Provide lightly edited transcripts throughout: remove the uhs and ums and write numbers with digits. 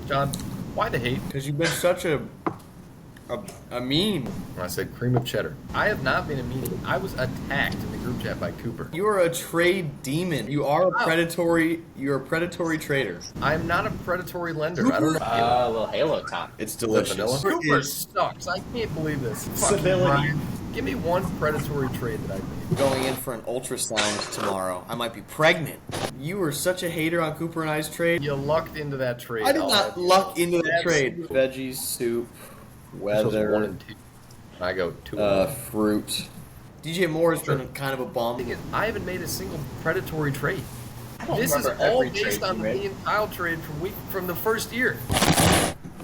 John, why the hate? Because you've been such a meme. When I said cream of cheddar. I have not been a meanie. I was attacked in the group chat by Cooper. You are a trade demon. You are a predatory. You're a predatory trader. I'm not a predatory lender. I don't know. A little Halo top. It's Vanilla. delicious. Cooper sucks. I can't believe this. Fucking Civility. Ryan. Give me one predatory trade that I made. Going in for an ultrasound tomorrow. I might be pregnant. You were such a hater on Cooper and I's trade. You lucked into that trade. I did not luck into the trade. Absolutely. Veggies, soup, This was 1 weather, and 2. I go 2 and 1. fruit. DJ Moore has been kind of a The bum. thing is, I haven't made a single predatory trade. I don't This is remember all every based trade on you the made. me and Kyle trade from the first year.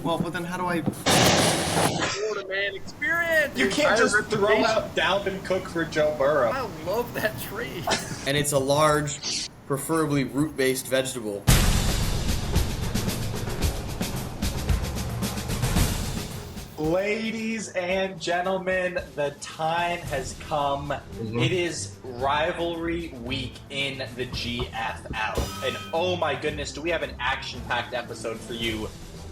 Well, but then how do I... Florida man experience. You can't Entire just throw reputation. out Dalvin Cook for Joe Burrow. I love that trade. And it's a large, preferably root-based vegetable. Ladies and gentlemen, the time has come. It is rivalry week in the GFL. And oh my goodness, do we have an action-packed episode for you.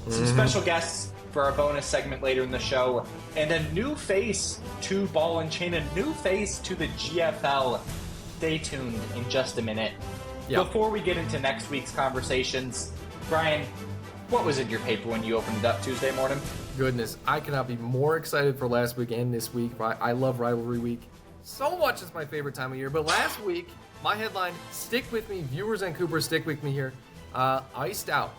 Some special guests for our bonus segment later in the show. And a new face to Ball and Chain, a new face to the GFL. Stay tuned in just a minute. Yeah. Before we get into next week's conversations, Brian, what was in your paper when you opened it up Tuesday morning? Goodness, I cannot be more excited for last week and this week. I love Rivalry Week so much. It's my favorite time of year. But last week, my headline, stick with me, viewers and Cooper, stick with me here. Iced out.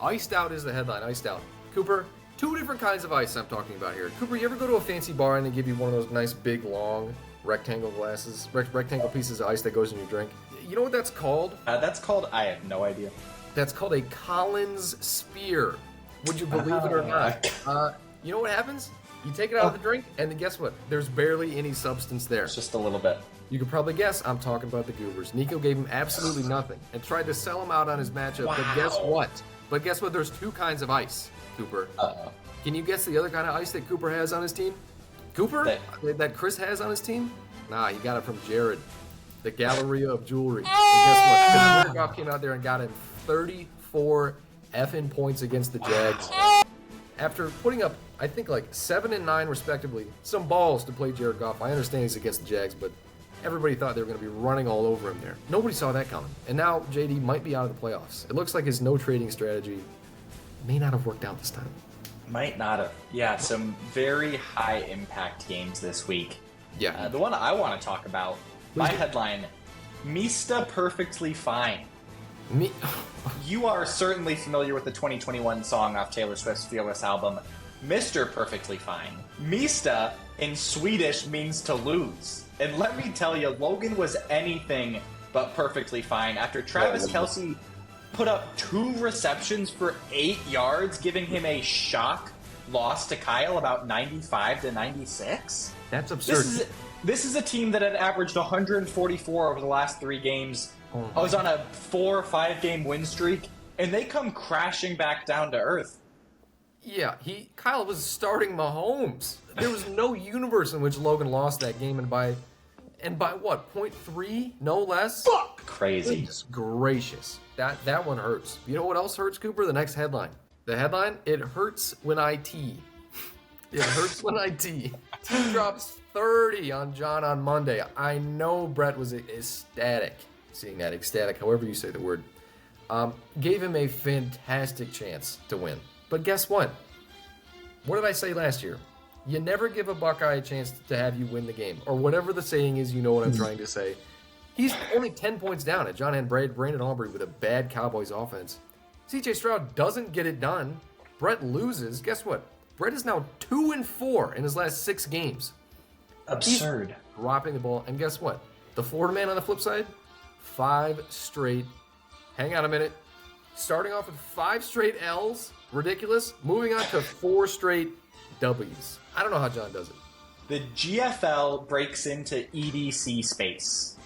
Iced out is the headline, iced out. Cooper, 2 different kinds of ice I'm talking about here. Cooper, you ever go to a fancy bar and they give you one of those nice big long rectangle glasses, rectangle pieces of ice that goes in your drink? You know what that's called? That's called, I have no idea. That's called a Collins Spear. Would you believe it or not? You know what happens? You take it out of the drink, and then guess what? There's barely any substance there. It's just a little bit. You could probably guess I'm talking about the Goobers. Nico gave him absolutely nothing and tried to sell him out on his matchup. Wow. But guess what? There's 2 kinds of ice, Cooper. Uh-oh. Can you guess the other kind of ice that Cooper has on his team? Cooper? That Chris has on his team? Nah, he got it from Jared, the Galleria of Jewelry. And guess what? Jared Goff came out there and got him 34 effing points against the Jags. After putting up, I think, like 7 and 9 respectively, some balls to play Jared Goff. I understand he's against the Jags, but everybody thought they were going to be running all over him there. Nobody saw that coming. And now JD might be out of the playoffs. It looks like his no trading strategy may not have worked out this time. Might not have. Yeah, some very high impact games this week. Yeah. The one I want to talk about, my headline, Mista Perfectly Fine. Me. You are certainly familiar with the 2021 song off Taylor Swift's Fearless album, Mr. Perfectly Fine. Mista in Swedish means to lose. And let me tell you, Logan was anything but perfectly fine after Travis Kelce put up 2 receptions for 8 yards, giving him a shock loss to Kyle, about 95-96. That's absurd. This is a team that had averaged 144 over the last 3 games. I was on a 4 or 5 game win streak, and they come crashing back down to earth. Yeah, Kyle was starting Mahomes. There was no universe in which Logan lost that game, and by what, 0.3, no less? Fuck! Crazy. Goodness gracious. That one hurts. You know what else hurts, Cooper? The next headline. The headline, it hurts when I tee. It hurts when I tee. T drops 30 on John on Monday. I know Brett was ecstatic seeing that. Ecstatic, however you say the word. Gave him a fantastic chance to win. But guess what? What did I say last year? You never give a Buckeye a chance to have you win the game. Or whatever the saying is, you know what I'm trying to say. He's only 10 points down at John and Brandon Aubrey with a bad Cowboys offense. CJ Stroud doesn't get it done. Brett loses. Guess what? Brett is now 2-4 in his last 6 games. Absurd. He's dropping the ball. And guess what? The Florida man on the flip side, 5 straight. Hang on a minute. Starting off with 5 straight L's. Ridiculous. Moving on to 4 straight W's. I don't know how John does it. The GFL breaks into EDC space.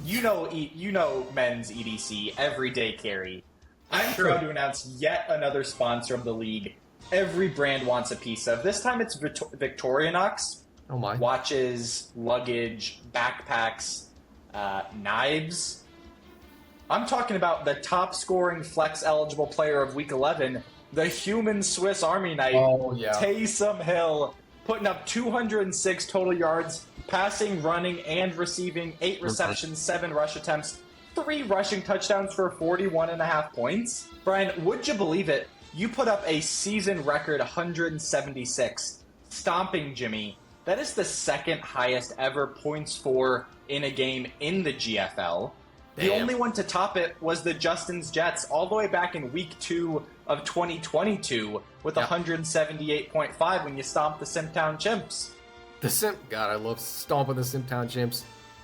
You know men's EDC, everyday carry. I'm proud to announce yet another sponsor of the league. Every brand wants a piece of. This time it's Victorinox. Oh my. Watches, luggage, backpacks, knives. I'm talking about the top scoring flex eligible player of week 11, the human Swiss Army knife, Oh, yeah. Taysom Hill, putting up 206 total yards, passing, running, and receiving, 8 receptions, 7 rush attempts, 3 rushing touchdowns for 41.5 points. Brian, would you believe it? You put up a season record 176, stomping Jimmy. That is the second highest ever points for in a game in the GFL. The Damn. only one to top it was the Justin's Jets all the way back in week 2 of 2022 with 178.5 when you stomped the Simtown Chimps. God, I love stomping the Simtown Chimps.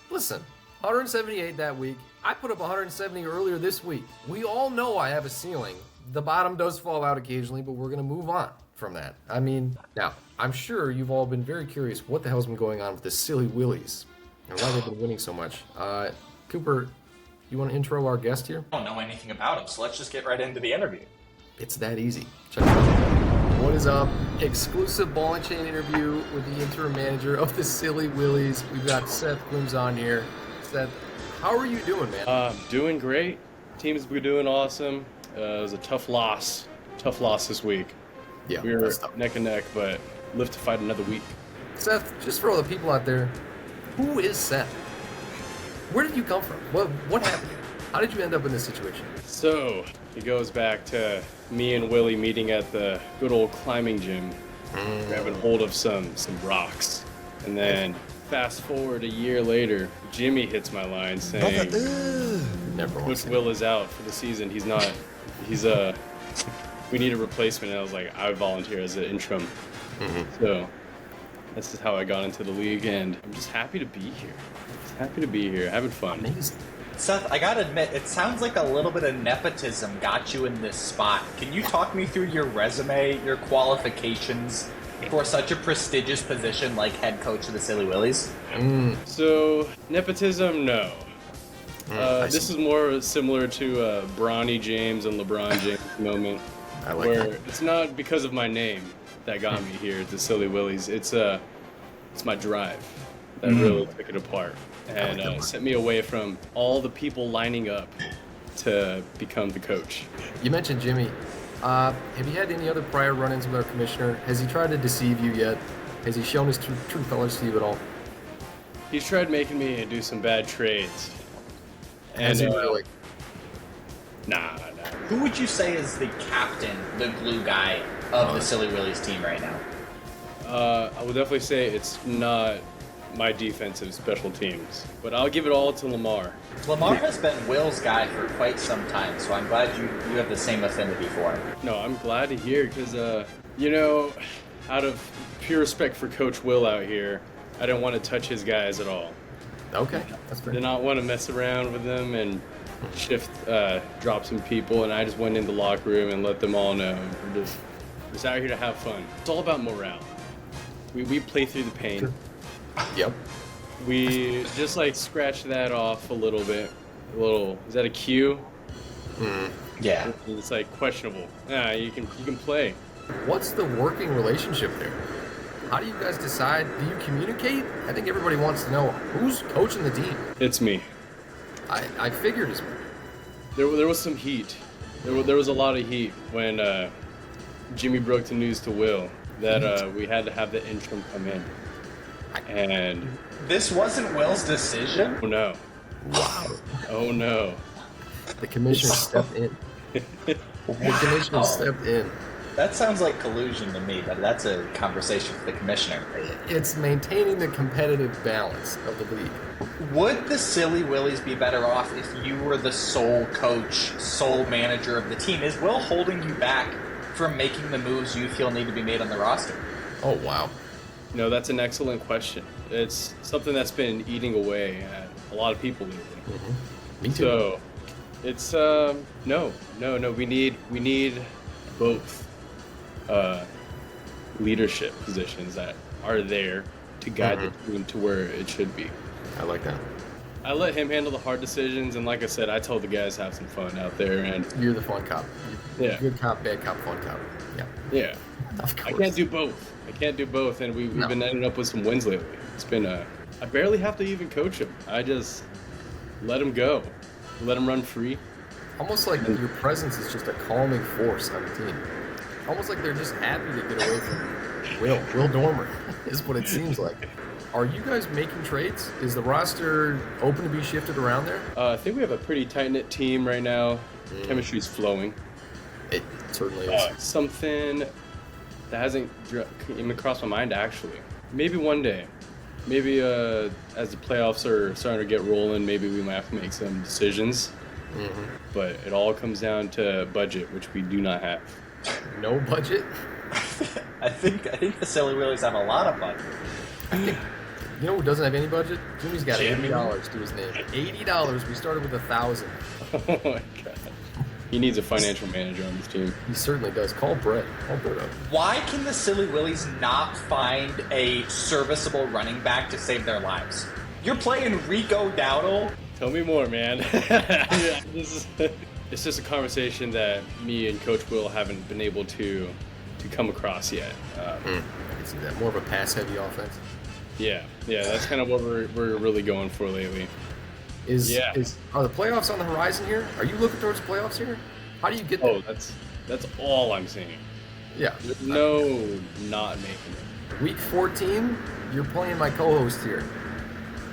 Listen, 178 that week. I put up 170 earlier this week. We all know I have a ceiling. The bottom does fall out occasionally, but we're going to move on from that. I mean, now, I'm sure you've all been very curious what the hell's been going on with the Silly Willies and why they've been winning so much. Cooper, you want to intro our guest here? I don't know anything about him, so let's just get right into the interview. It's that easy. Check it out. What is up? Exclusive ball and chain interview with the interim manager of the Silly Willies. We've got Seth Grooms on here. Seth, how are you doing, man? Doing great. Team's been doing awesome. It was a tough loss this week. Yeah, We were that's tough. neck and neck, but live to fight another week. Seth, just for all the people out there, who is Seth? Where did you come from? What happened? How did you end up in this situation? So it goes back to me and Willie meeting at the good old climbing gym, grabbing hold of some rocks, and then fast forward a year later, Jimmy hits my line saying, Never Coach Will is out for the season. We need a replacement. And I was like, I volunteer as an interim. So this is how I got into the league, and I'm just happy to be here. Having fun. Amazing. Seth, I gotta admit, it sounds like a little bit of nepotism got you in this spot. Can you talk me through your resume, your qualifications for such a prestigious position like head coach of the Silly Willies? So nepotism, no. I This see. is more similar to Bronny James and LeBron James moment, I like where that. it's not because of my name that got me here at the Silly Willies. It's my drive that really took it apart and like that one. sent me away from all the people lining up to become the coach. You mentioned Jimmy. Have you had any other prior run-ins with our commissioner? Has he tried to deceive you yet? Has he shown his true colors to you at all? He's tried making me do some bad trades. Has he And, really? Nah. Who would you say is the captain, the glue guy of the Silly Willies team right now? I would definitely say it's not my defensive special teams, but I'll give it all to Lamar. Lamar has been Will's guy for quite some time, so I'm glad you have the same affinity for him. No, I'm glad to hear because, out of pure respect for Coach Will out here, I didn't want to touch his guys at all. Okay, that's I fair. did not want to mess around with them and drop some people, and I just went in the locker room and let them all know we're just out here to have fun. It's all about morale. We play through the pain. Yep. We just scratch that off a little bit. Is that a cue? Yeah. It's questionable. Yeah, you can play. What's the working relationship there? How do you guys decide? Do you communicate? I think everybody wants to know who's coaching the team. It's me. I figured as much. There was some heat. There was a lot of heat when Jimmy broke the news to Will that we had to have the interim come in. And This wasn't Will's decision? oh no. Wow. Oh no. The commissioner stepped in. The commissioner stepped in. That sounds like collusion to me, but that's a conversation for the commissioner. It's maintaining the competitive balance of the league. Would the Silly Willies be better off if you were the sole coach, sole manager of the team? Is Will holding you back from making the moves you feel need to be made on the roster? Oh, wow. No, that's an excellent question. It's something that's been eating away at a lot of people lately. Me too. So it's no. We need both leadership positions that are there to guide the team to where it should be. I like that. I let him handle the hard decisions, and like I said, I told the guys have some fun out there, and You're the fun cop. Yeah. Good cop, bad cop, fun cop. Yeah. yeah, Of I course. can't do both, and we've No. been ending up with some wins lately. It's been I barely have to even coach him. I just let him go, let him run free. Almost like your presence is just a calming force on the team. almost like they're just happy to get away from Will Dormer, is what it seems like. Are you guys making trades? Is the roster open to be shifted around there? I think we have a pretty tight-knit team right now. Chemistry's flowing. It certainly is. Something that hasn't even crossed my mind, actually. Maybe one day. Maybe as the playoffs are starting to get rolling, maybe we might have to make some decisions. But it all comes down to budget, which we do not have. No budget? I think the Silly Willies have a lot of budget. You know who doesn't have any budget? Jimmy's got Jimmy. $80 to his name. $80. We started with $1,000. Oh my god. He needs a financial manager on this team. He certainly does. Call Brett. Call Brett up. Why can the Silly Willies not find a serviceable running back to save their lives? You're playing Rico Dowdle. Tell me more, man. Yeah, it's just a conversation that me and Coach Will haven't been able to come across yet. I can see that. More of a pass-heavy offense. Yeah, that's kind of what we're really going for lately. Are the playoffs on the horizon here? Are you looking towards playoffs here? How do you get there? Oh, that's all I'm saying. Yeah. There's no not making it. Week 14, you're playing my co-host here,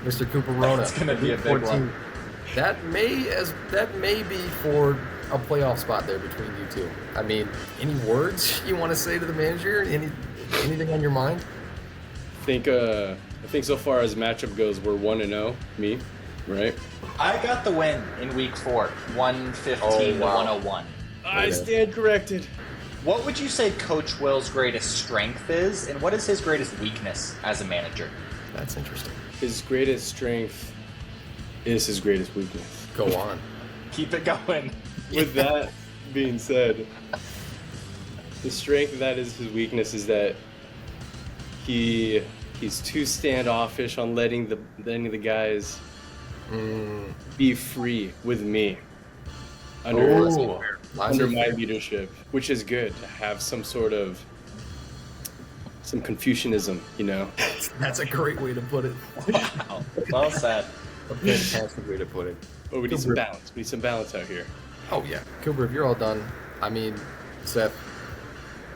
Mr. Cooper Rona. That's gonna be a Week big one. That may be for a playoff spot there between you two. I mean, any words you want to say to the manager? Anything on your mind? I think so far as matchup goes, we're 1-0. Me, right? I got the win in week 4, 115 to 101. I stand corrected. What would you say Coach Will's greatest strength is, and what is his greatest weakness as a manager? That's interesting. His greatest strength is his greatest weakness. Go on. Keep it going. With that being said, the strength of that is his weakness is that he's too standoffish on letting the guys be free with me under my leadership, which is good to have some Confucianism, you know. That's a great way to put it. Wow. Well said. A fantastic way to put it. But we need some balance. We need some balance out here. Oh, yeah. Cooper, if you're all done, I mean, Seth,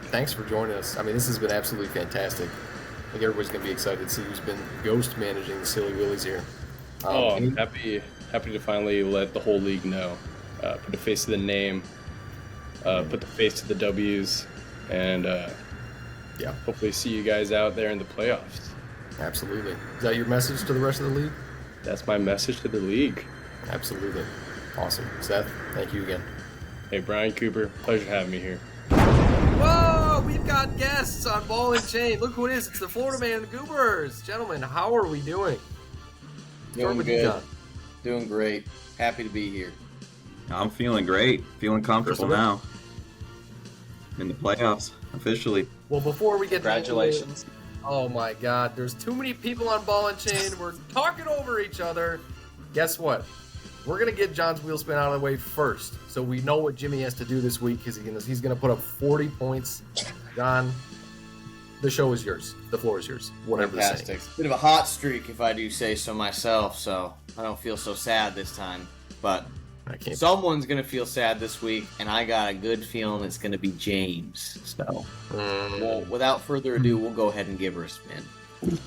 thanks for joining us. I mean, this has been absolutely fantastic. I think everybody's going to be excited to see who's been ghost managing the Silly Willies here. I'm happy to finally let the whole league know. Put a face to the name, put the face to the W's, and hopefully see you guys out there in the playoffs. Absolutely. Is that your message to the rest of the league? That's my message to the league. Absolutely. Awesome. Seth, thank you again. Hey, Brian Cooper, pleasure having me here. Whoa! We've got guests on Ball and Chain. Look who it is. It's the Florida Man Goobers. Gentlemen, how are we doing? Doing good. Doing great. Happy to be here. I'm feeling great. Feeling comfortable Christopher? now. In the playoffs, officially. Well, before we get Congratulations. Oh my God, there's too many people on Ball and Chain. We're talking over each other. Guess what? We're going to get John's wheel spin out of the way first, so we know what Jimmy has to do this week because he's going to put up 40 points. John, the show is yours. The floor is yours. Whatever the saying. Fantastic. Bit of a hot streak, if I do say so myself, so I don't feel so sad this time. But I can't. someone's going to feel sad this week, and I got a good feeling it's going to be James. So, well, without further ado, we'll go ahead and give her a spin.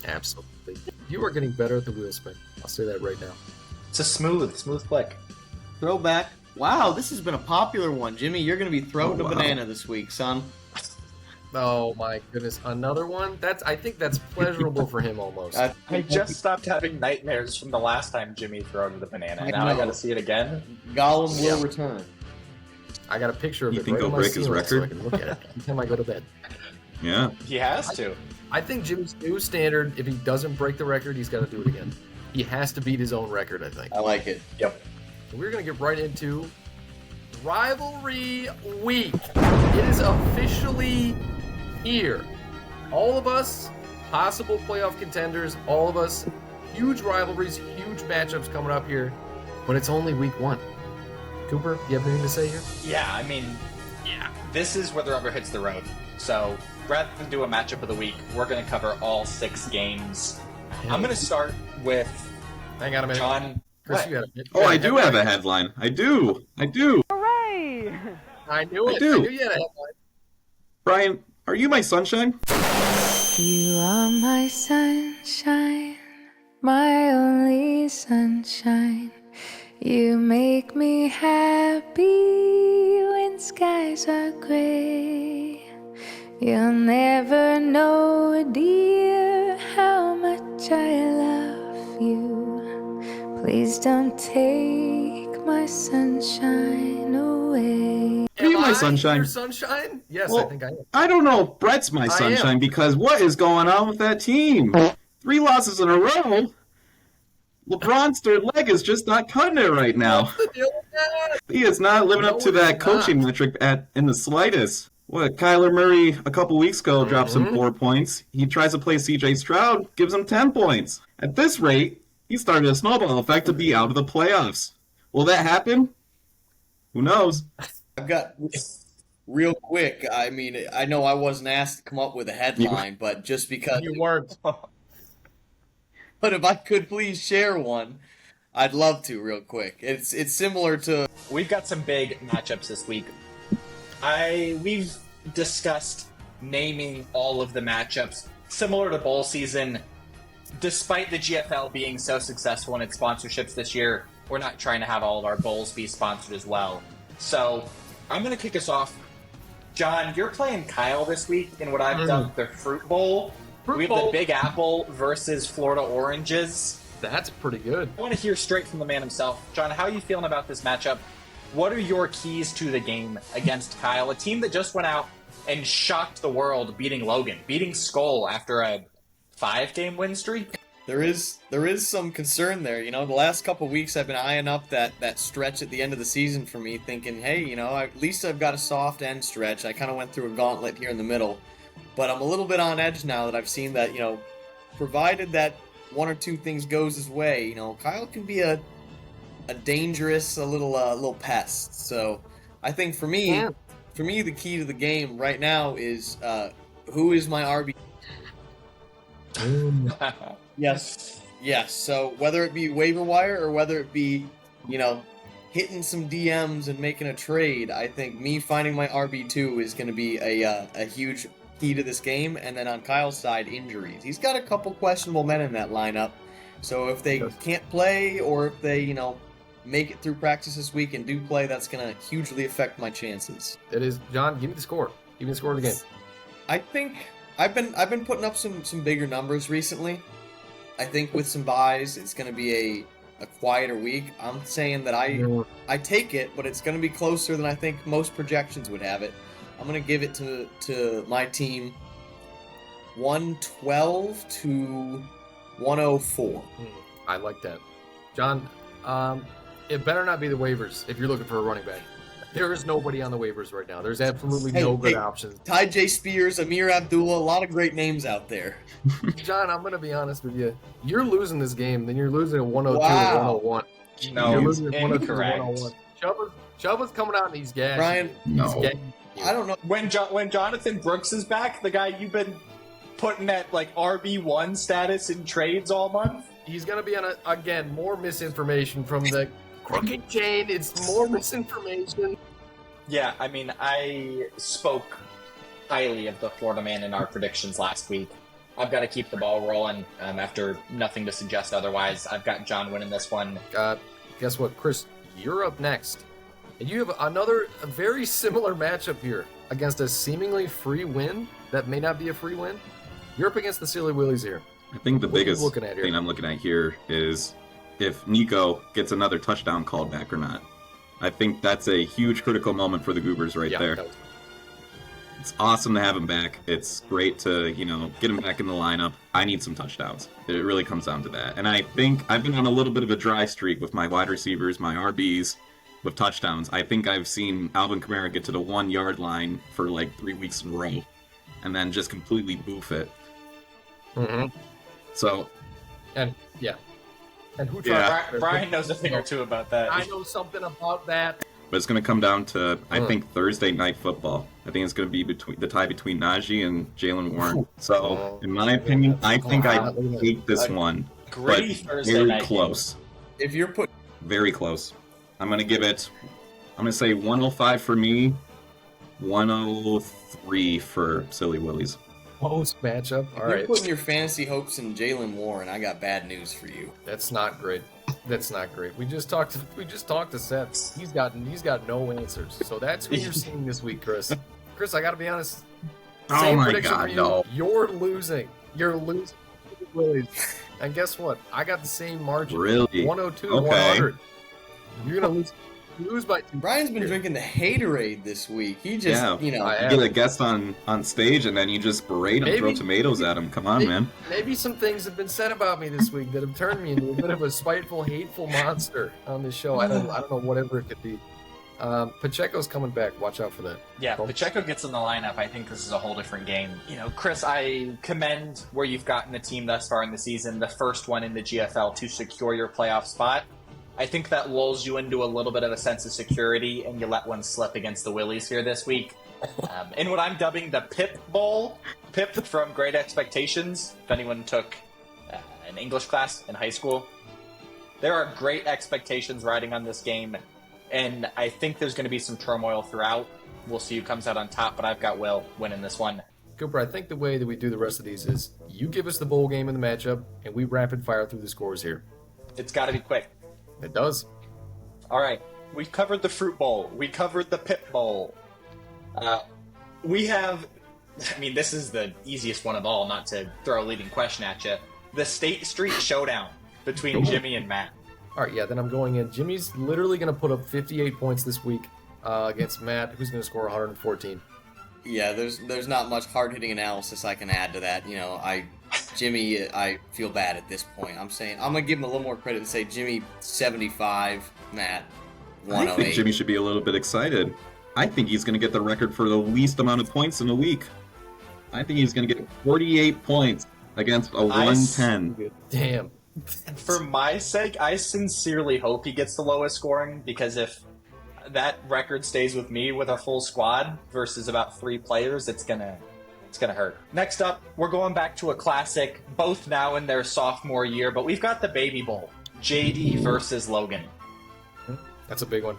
Absolutely. You are getting better at the wheel spin. I'll say that right now. It's a smooth click. Throwback. Wow, this has been a popular one. Jimmy, you're going to be throwing a banana this week, son. Oh my goodness, another one? I think that's pleasurable for him almost. I just stopped having nightmares from the last time Jimmy threw the banana. Now I got to see it again. Gollum will return. I got a picture of You it think right he'll on my break his ceiling so I record? can look at it every time I go to bed. Yeah. He has to. I think Jimmy's new standard, if he doesn't break the record, he's got to do it again. He has to beat his own record, I think. I like it. Yep. So we're going to get right into Rivalry Week. It is officially here. All of us, possible playoff contenders, all of us, huge rivalries, huge matchups coming up here, but it's only week 1. Cooper, you have anything to say here? Yeah, I mean, this is where the rubber hits the road. So rather than do a matchup of the week, we're going to cover all 6 games. I'm going to start with Hang on a minute. John. Chris, What? you got Oh, I do have a headline. I do. I knew it. I do. I knew you had a headline. Brian, are you my sunshine? You are my sunshine, my only sunshine. You make me happy when skies are gray. You'll never know, dear, how much I love you. Please don't take my sunshine away. Are you Am my I sunshine? your sunshine? Yes, I Well, think I am. I don't know if Brett's my I sunshine am. because what is going on with that team? 3 losses in a row. LeBron's third leg is just not cutting it right now. What's the deal with that? He is not living up No, to it is that coaching not. metric in the slightest. What, Kyler Murray a couple weeks ago drops him 4 points. He tries to play CJ Stroud, gives him 10 points. At this rate, he started a snowball effect to be out of the playoffs. Will that happen? Who knows? I've got real quick. I mean, I know I wasn't asked to come up with a headline, but just because. You weren't. But if I could please share one, I'd love to real quick. It's similar to. We've got some big matchups this week. We've discussed naming all of the matchups similar to bowl season. Despite the GFL being so successful in its sponsorships this year, we're not trying to have all of our bowls be sponsored as well. So I'm going to kick us off. John, you're playing Kyle this week in what I've dubbed the Fruit Bowl. We have the Big Apple versus Florida Oranges. That's pretty good. I want to hear straight from the man himself. John, how are you feeling about this matchup? What are your keys to the game against Kyle, a team that just went out and shocked the world, beating Logan, beating Skull after a 5-game win streak? There is some concern there. You know, the last couple weeks I've been eyeing up that stretch at the end of the season for me, thinking, hey, you know, at least I've got a soft end stretch. I kind of went through a gauntlet here in the middle. But I'm a little bit on edge now that I've seen that, you know, provided that 1 or 2 things goes his way, you know, Kyle can be a dangerous, a little pest. So I think for me, the key to the game right now is who is my RB. Yes. So whether it be waiver wire or whether it be, you know, hitting some DMs and making a trade, I think me finding my RB2 is going to be a huge key to this game. And then on Kyle's side, injuries. He's got a couple questionable men in that lineup. So if they can't play or if they, you know, make it through practice this week and do play, that's going to hugely affect my chances. It is. John, give me the score. Give me the score of the game. I think I've been putting up some bigger numbers recently. I think with some buys, it's going to be a quieter week. I'm saying that I take it, but it's going to be closer than I think most projections would have it. I'm going to give it to my team 112 to 104. I like that. John, it better not be the waivers if you're looking for a running back. There is nobody on the waivers right now. There's absolutely no good options. Ty J. Spears, Amir Abdullah, a lot of great names out there. John, I'm going to be honest with you. You're losing this game, then you're losing at 102 Wow. to 101. No, You're losing at 102 to incorrect. 101. Chuba's coming out and he's gassing. Brian, you. no. He's gassing you. I don't know. When Jonathan Brooks is back, the guy you've been putting at like RB1 status in trades all month, He's going to be on, again, more misinformation from the crooked chain. It's more misinformation. yeah, I mean, I spoke highly of the Florida man in our predictions last week. I've got to keep the ball rolling after nothing to suggest otherwise. I've got John winning this one. Guess what, Chris? You're up next. And you have another a very similar matchup here against a seemingly free win that may not be a free win. You're up against the Silly Willies here. I think the What are you biggest looking at here? thing I'm looking at here is if Nico gets another touchdown called back or not. I think that's a huge critical moment for the Goobers right there. that was- It's awesome to have him back. It's great to, you know, get him back in the lineup. I need some touchdowns. It really comes down to that. And I think I've been on a little bit of a dry streak with my wide receivers, my RBs, with touchdowns. I think I've seen Alvin Kamara get to the 1 yard line for like 3 weeks in a row and then just completely boof it. Mm-hmm. So, And yeah. And who Yeah. tried? Brian knows a thing or two about that. I know something about that. but it's going to come down to, I think, Thursday night football. I think it's going to be the tie between Najee and Jalen Warren. So, in my opinion, I think I take this one, but Gritty Thursday very night. close. If you're put Very close. I'm going to give it, I'm going to say 105 for me, 103 for Silly Willies. Close matchup. All You're right. putting your fantasy hopes in Jalen Warren. I got bad news for you. That's not great. That's not great. We just talked to Seth. He's got no answers. So that's who you're seeing this week, Chris. Chris, I gotta be honest. Oh Same my prediction God, for you. no. You're losing. You're losing. Willies. And guess what? I got the same margin. Really? 102 Okay. 100. You're gonna lose by 2. Brian's been drinking the Haterade this week. He just, Yeah. you know, I You get a guest on stage and then you just berate him, throw Maybe- tomatoes at him. Come on, man. Maybe some things have been said about me this week that have turned me into a bit of a spiteful, hateful monster on this show. I don't know, whatever it could be. Pacheco's coming back. Watch out for that. Yeah, Cool. Pacheco gets in the lineup. I think this is a whole different game. You know, Chris, I commend where you've gotten the team thus far in the season, the first one in the GFL to secure your playoff spot. I think that lulls you into a little bit of a sense of security, and you let one slip against the Willies here this week. In what I'm dubbing the Pip Bowl, Pip from Great Expectations, if anyone took an English class in high school. There are great expectations riding on this game, and I think there's going to be some turmoil throughout. We'll see who comes out on top, but I've got Will winning this one. Cooper, I think the way that we do the rest of these is you give us the bowl game in the matchup, and we rapid fire through the scores here. It's got to be quick. It does. All right, we covered the Fruit Bowl. We covered the Pip Bowl. We have, I mean, this is the easiest one of all, not to throw a leading question at you. The State Street Showdown between Jimmy and Matt. All right, yeah, then I'm going in. Jimmy's literally going to put up 58 points this week against Matt, who's going to score 114. yeah, there's not much hard-hitting analysis I can add to that. You know, Jimmy, I feel bad at this point. I'm gonna give him a little more credit and say Jimmy 75, Matt I 108. think Jimmy should be a little bit excited. I think he's going to get the record for the least amount of points in a week. I think he's going to get 48 points against a 110. Damn. For my sake, I sincerely hope he gets the lowest scoring, because if that record stays with me with a full squad versus about 3 players, it's gonna hurt. Next up, we're going back to a classic, both now in their sophomore year, but we've got the Baby Bowl. JD versus Logan. That's a big one.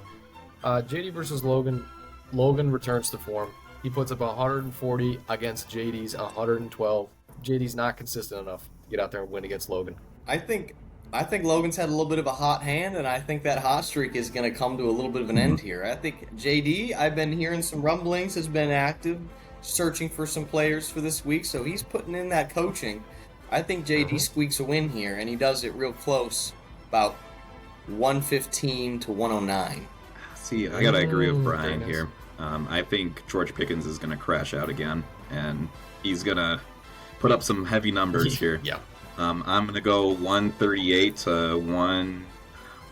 JD versus Logan. Logan returns to form. He puts up 140 against JD's 112. JD's not consistent enough to get out there and win against Logan. I think Logan's had a little bit of a hot hand, and I think that hot streak is going to come to a little bit of an end here. I think JD, I've been hearing some rumblings, has been active, searching for some players for this week, so he's putting in that coaching. I think JD squeaks a win here, and he does it real close, about 115 to 109. See, I gotta agree with Brian very nice. here. I think George Pickens is gonna crash out again, and he's gonna put up some heavy numbers here. Yeah. I'm gonna go 138 to 1.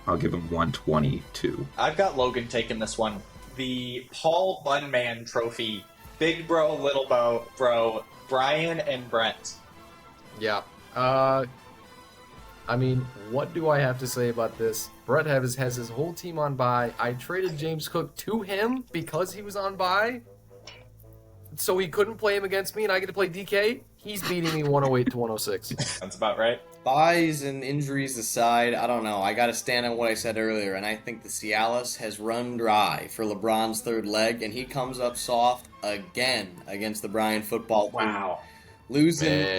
I'll give him 122. I've got Logan taking this one. The Paul Bunman Trophy. Big Bro, Little Bro, Brian and Brent. Yeah. I mean, what do I have to say about this? Brett has his whole team on bye. I traded James Cook to him because he was on bye, so he couldn't play him against me, and I get to play DK. He's beating me 108 to 106. That's about right. Buys and injuries aside, I don't know. I got to stand on what I said earlier, and I think the Cialis has run dry for LeBron's third leg, and he comes up soft again against the Bryan football team. Wow. Losing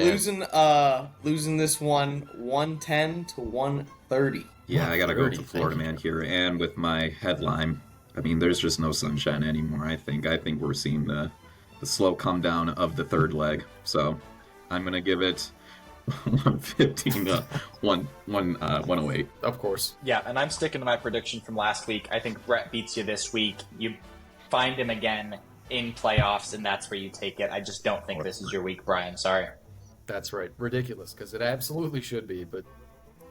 this one 110 to 130. Yeah, I gotta go with the 130, Florida thank you. man here, and with my headline, I mean, there's just no sunshine anymore. I think we're seeing the slow come down of the third leg. So I'm gonna give it 115 to 108. Of course. Yeah, and I'm sticking to my prediction from last week. I think Brett beats you this week. You find him again in playoffs, and that's where you take it. I just don't think this is your week, Brian. Sorry. That's right. Ridiculous, because it absolutely should be, but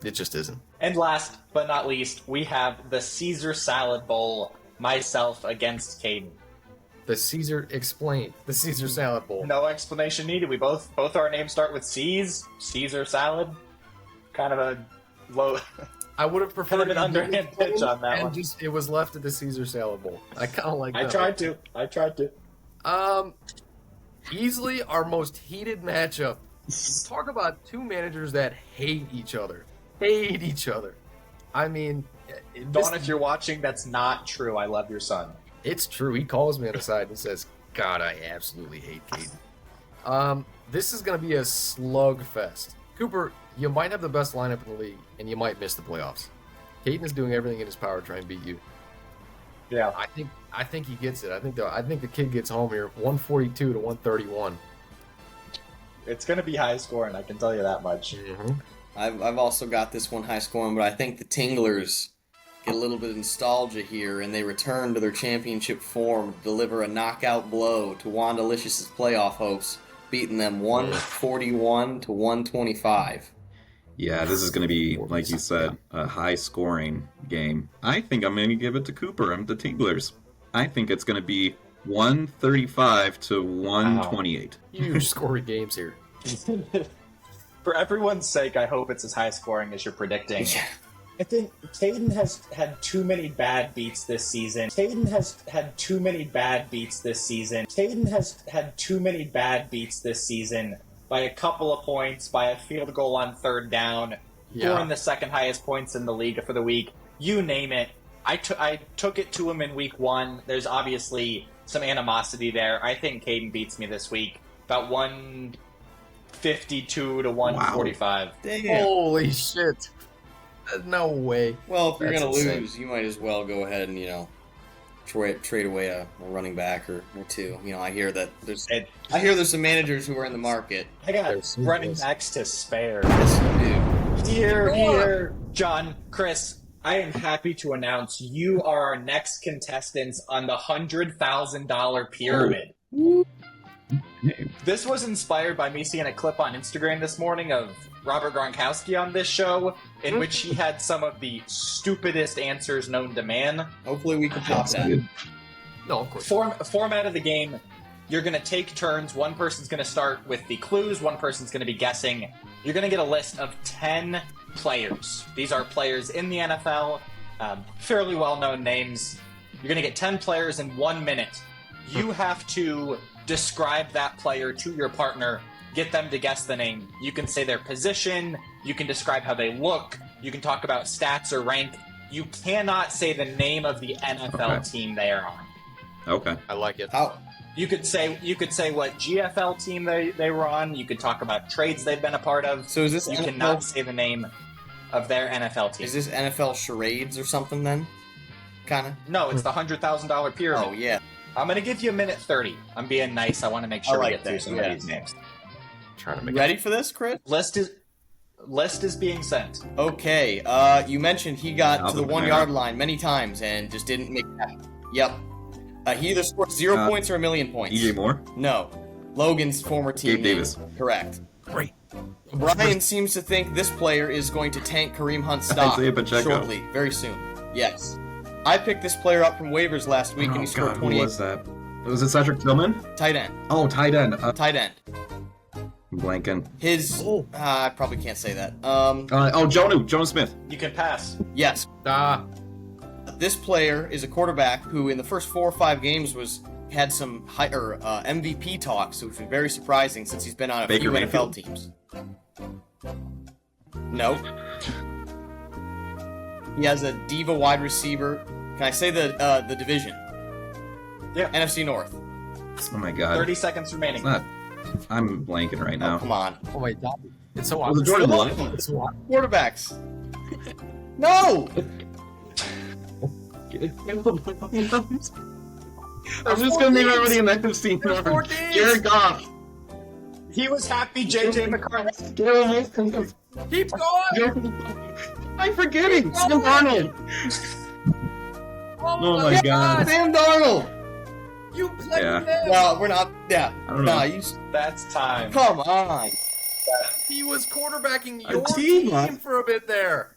it just isn't. And last but not least, we have the Caesar Salad Bowl. Myself against Caden. The Caesar Salad Bowl. No explanation needed. We both our names start with C's. Caesar Salad. Kind of a low. I would have preferred Kind of an underhand pitch on that and one. Just it was left at the Caesar Salad Bowl. I kind of like that. I tried to. Easily our most heated matchup. Talk about two managers that hate each other. Hate each other. I mean, Dawn, if you're watching, that's not true. I love your son. It's true. He calls me on the side and says, God, I absolutely hate Caden. This is going to be a slugfest. Cooper, you might have the best lineup in the league, and you might miss the playoffs. Caden is doing everything in his power to try and beat you. Yeah. I think he gets it. I think the kid gets home here, 142 to 131. It's going to be high scoring, I can tell you that much. Mm-hmm. I've also got this one high scoring, but I think the Tinglers get a little bit of nostalgia here, and they return to their championship form to deliver a knockout blow to Wandalicious' playoff hopes, beating them 141 to 125. Yeah, this is going to be, like you said, a high-scoring game. I think I'm going to give it to Cooper and the Tinglers. I think it's going to be 135 to 128. Huge scoring games here. For everyone's sake, I hope it's as high scoring as you're predicting. Yeah. I think Caden has had too many bad beats this season. Caden has had too many bad beats this season. Caden has had too many bad beats this season by a couple of points, by a field goal on third down, scoring the second highest points in the league for the week. You name it. I took it to him in week 1. There's obviously some animosity there. I think Caden beats me this week. About 152 to 145. Wow. Damn. Holy shit. No way. Well, if you're That's going to insane. lose, you might as well go ahead and, trade away a running back or two. I hear that there's some managers who are in the market. I got There's running those. backs to spare. Yes, you do. Here, John, Chris, I am happy to announce you are our next contestants on the $100,000 pyramid. This was inspired by me seeing a clip on Instagram this morning of Robert Gronkowski on this show, in which he had some of the stupidest answers known to man. Hopefully we can top that. No, of course. Format of the game, you're going to take turns. One person's going to start with the clues, one person's going to be guessing. You're going to get a list of 10 players. These are players in the NFL, fairly well-known names. You're going to get 10 players in 1 minute. You have to describe that player to your partner, get them to guess the name. You can say their position, you can describe how they look, you can talk about stats or rank. You cannot say the name of the NFL team they are on. Okay. I like it. How? You could say what GFL team they were on. You could talk about trades they've been a part of. So is this You NFL cannot say the name of their NFL team. Is this NFL charades or something then? Kind of? No, it's the $100,000 pyramid. Oh, yeah. I'm going to give you a minute 30. I'm being nice. I want to make sure we like get through that, some yeah. of these names. Trying to make Ready for this, Chris? List is being sent. Okay, you mentioned he got to the Alvin 1 Kamara. yard line many times and just didn't make it happen. Yep. He either scored 0 points or a million points. DJ Moore? No. Logan's former team. Gabe Davis. Correct. Great. Brian seems to think this player is going to tank Kareem Hunt's stock Isaiah Pacheco. shortly, very soon. Yes. I picked this player up from waivers last week and he scored Who 28. was that? Was it Cedric Tillman? Tight end. Oh, tight end. Tight end. I'm blanking. His. I probably can't say that. Jonah Smith. You can pass. Yes. This player is a quarterback who, in the first 4 or 5 games, had some MVP talks, which was very surprising since he's been on a Baker few Mayfield. NFL teams. No. He has a diva wide receiver. Can I say the division? Yeah. NFC North. Oh my god. 30 seconds remaining. It's not. I'm blanking right Oh, now. come on. Oh my god. It's so Was it obvious. Jordan Love? It's so obvious. Quarterbacks. No! I'm just gonna name everybody in that 15. Jared Goff. He was happy, JJ McCarthy. Keep going! I'm forgetting. Sam Darnold. Oh my god. Sam Darnold! You played Yeah. him! Well, we're not. Yeah. I don't know. No, you. That's time. Come on. He was quarterbacking your team, team huh? for a bit there.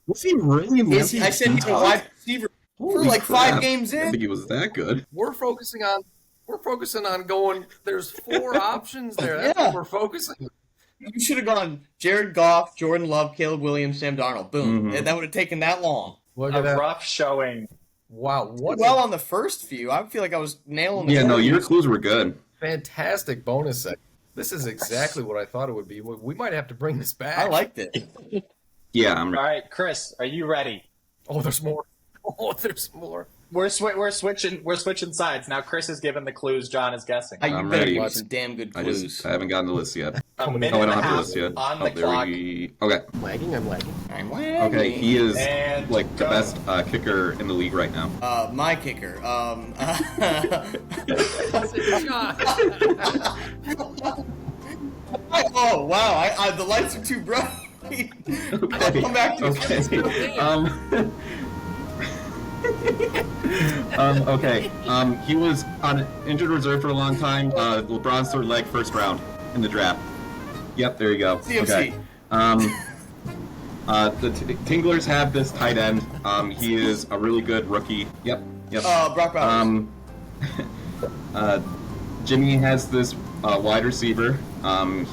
Was he really? I said he's a wide receiver for like 5 games I in. think he was that good. We're focusing on going. There's 4 options there. That's Yeah. what we're focusing. You should have gone Jared Goff, Jordan Love, Caleb Williams, Sam Darnold. Boom. Mhm. That would have taken that long. Look A at that. rough showing. Wow, what Well, a on the first few, I feel like I was nailing the Yeah, no, corners. your clues were good. fantastic bonus set. This is exactly what I thought it would be. We might have to bring this back. I liked it. Yeah, I'm All right, Chris, are you ready? Oh, there's more. Oh, there's more. We're switching sides now. Chris is giving the clues. John is guessing. You I'm better ready. give me some damn good clues. I haven't gotten the list yet. A minute Oh, I and don't a have the half list yet. on Oh, the there clock. Okay. I'm lagging. I'm Okay, he is And like the go. best kicker in the league right now. My kicker. Oh wow! The lights are too bright. I'll come back to Okay. He was on injured reserve for a long time. LeBron's third leg, first round in the draft. Yep, there you go. CMC. Okay. The Tinglers have this tight end. He is a really good rookie. Yep. Brock Bowers. Jimmy has this wide receiver.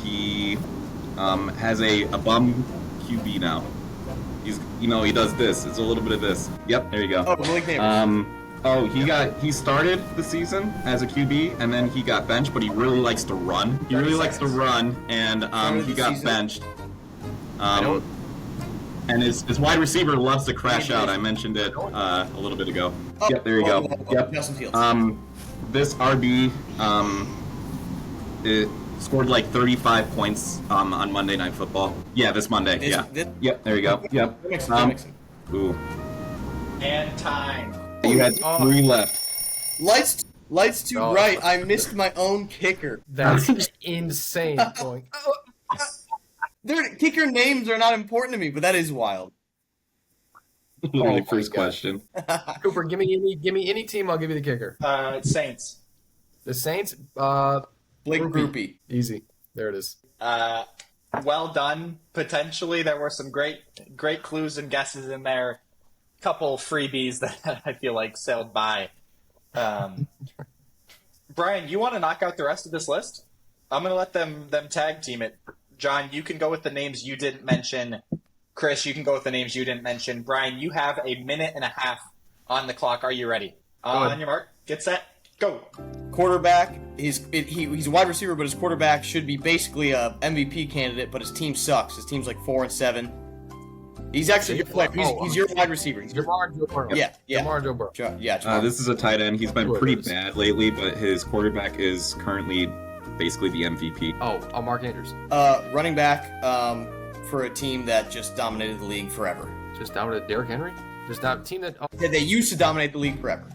He has a bum QB now. He does this. It's a little bit of this. Yep, there you go. Malik Neighbors. He started the season as a QB and then he got benched, but he really likes to run. He really likes to run, and he got benched. And his wide receiver loves to crash out. I mentioned it a little bit ago. Yep, there you go. Yep. Justin Fields. This RB it scored like 35 points on Monday Night Football. Yeah, this Monday. Yep, there you go. Yep. That makes sense. Ooh. And time. You had 3 left. Lights too Oh. bright. I missed my own kicker. That's insane. Going. Their kicker names are not important to me, but that is wild. Literally my first God. question. Cooper, give me any team. I'll give you the kicker. Saints. The Saints. Blake Groupie. Groupie. Easy. There it is. Well done. Potentially, there were some great clues and guesses in there. Couple freebies that I feel like sailed by. Brian, you want to knock out the rest of this list? I'm going to let them tag team it. John, you can go with the names you didn't mention. Chris, you can go with the names you didn't mention. Brian, you have a minute and a half on the clock. Are you ready? On your mark, get set, go. Quarterback. He's a wide receiver, but his quarterback should be basically a MVP candidate. But his team sucks. His team's like 4-7. He's actually a good player. He's your wide receiver. He's Jamar Joe Burrow. Yeah. Jamar Joe Burrow. Jamar. This is a tight end. He's been Whoever pretty it is. bad lately, but his quarterback is currently basically the MVP. Oh, Mark Andrews. Running back for a team that just dominated the league forever. Just down to Derrick Henry. Just down team that. Oh, They used to dominate the league forever.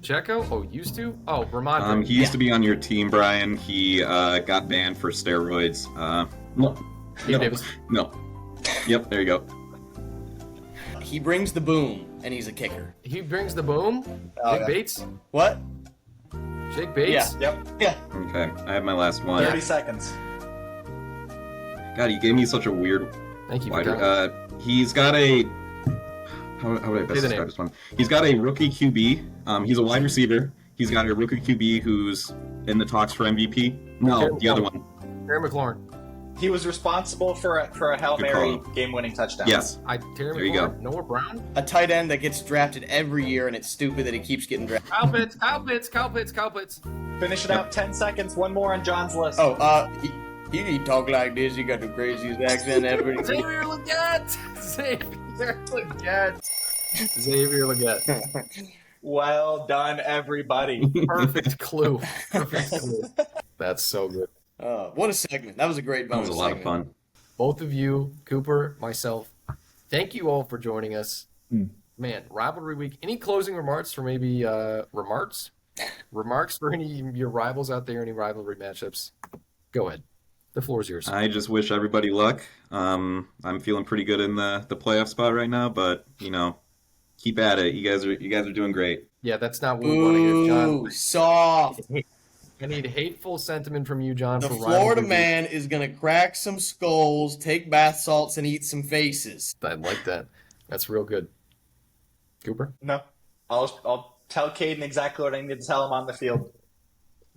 Checo. Oh, used to. Oh, Ramondre. He used to be on your team, Brian. He got banned for steroids. No. Gabe Davis. No. Yep, there you go. He brings the boom, and he's a kicker. He brings the boom. Oh, Jake yeah. Bates. What? Jake Bates. Yeah. Yep, Yeah. Okay, I have my last one. 30 seconds. God, you gave me such a weird Thank you. For wider. that. He's got a. How would I best Say the name. describe this one? He's got a rookie QB. He's a wide receiver. He's got a rookie QB who's in the talks for MVP. No, the other one. Terry McLaurin. He was responsible for a Hail Good Mary call. game-winning touchdown. Yes. Terry There you McLaurin. go. Noah Brown. A tight end that gets drafted every year, and it's stupid that he keeps getting drafted. Kyle Pitts. Finish it out. 10 seconds. One more on John's list. Oh, he talk like this. He got the craziest accent ever. Xavier Legette. Xavier Legette. Well done, everybody. Perfect clue. Perfect clue. That's so good. What a segment. That was a great That bonus was a lot of segment. fun. Both of you, Cooper, myself, thank you all for joining us. Man, rivalry week. Any closing remarks for maybe remarks for any of your rivals out there? Any rivalry matchups? Go ahead. The floor is yours. I just wish everybody luck. I'm feeling pretty good in the playoff spot right now, but keep at it. You guys are doing great. Yeah, that's not what we want to hear, John. Ooh, soft. I need hateful sentiment from you, John. The for Florida rivalry week. man is gonna crack some skulls, take bath salts, and eat some faces. I like that. That's real good. Cooper? No. I'll tell Caden exactly what I need to tell him on the field.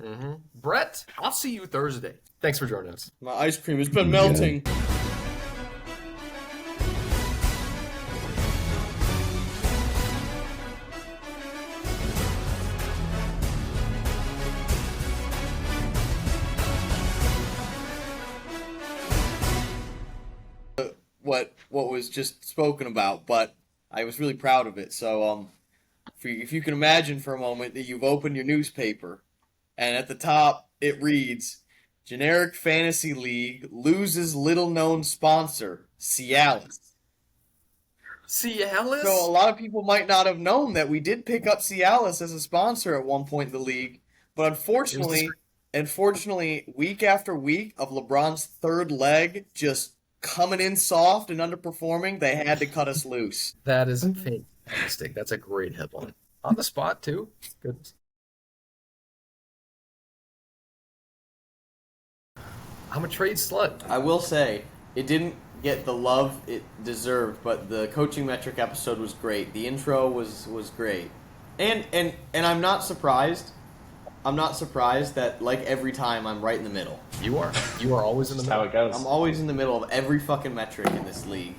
Mm-hmm. Brett, I'll see you Thursday. Thanks for joining us. My ice cream has been melting. What was just spoken about, but I was really proud of it. So if you can imagine for a moment that you've opened your newspaper, and at the top it reads, Generic Fantasy League loses little-known sponsor, Cialis. Cialis? So a lot of people might not have known that we did pick up Cialis as a sponsor at one point in the league, but unfortunately, week after week of LeBron's third leg just coming in soft and underperforming, they had to cut us loose. That is fantastic. That's a great headline. On the spot, too. Goodness. I'm a trade slut. I will say, it didn't get the love it deserved, but the coaching metric episode was great. The intro was great. And I'm not surprised. I'm not surprised that, like every time, I'm right in the middle. You are. You are always in the That's middle. how it goes. I'm always in the middle of every fucking metric in this league.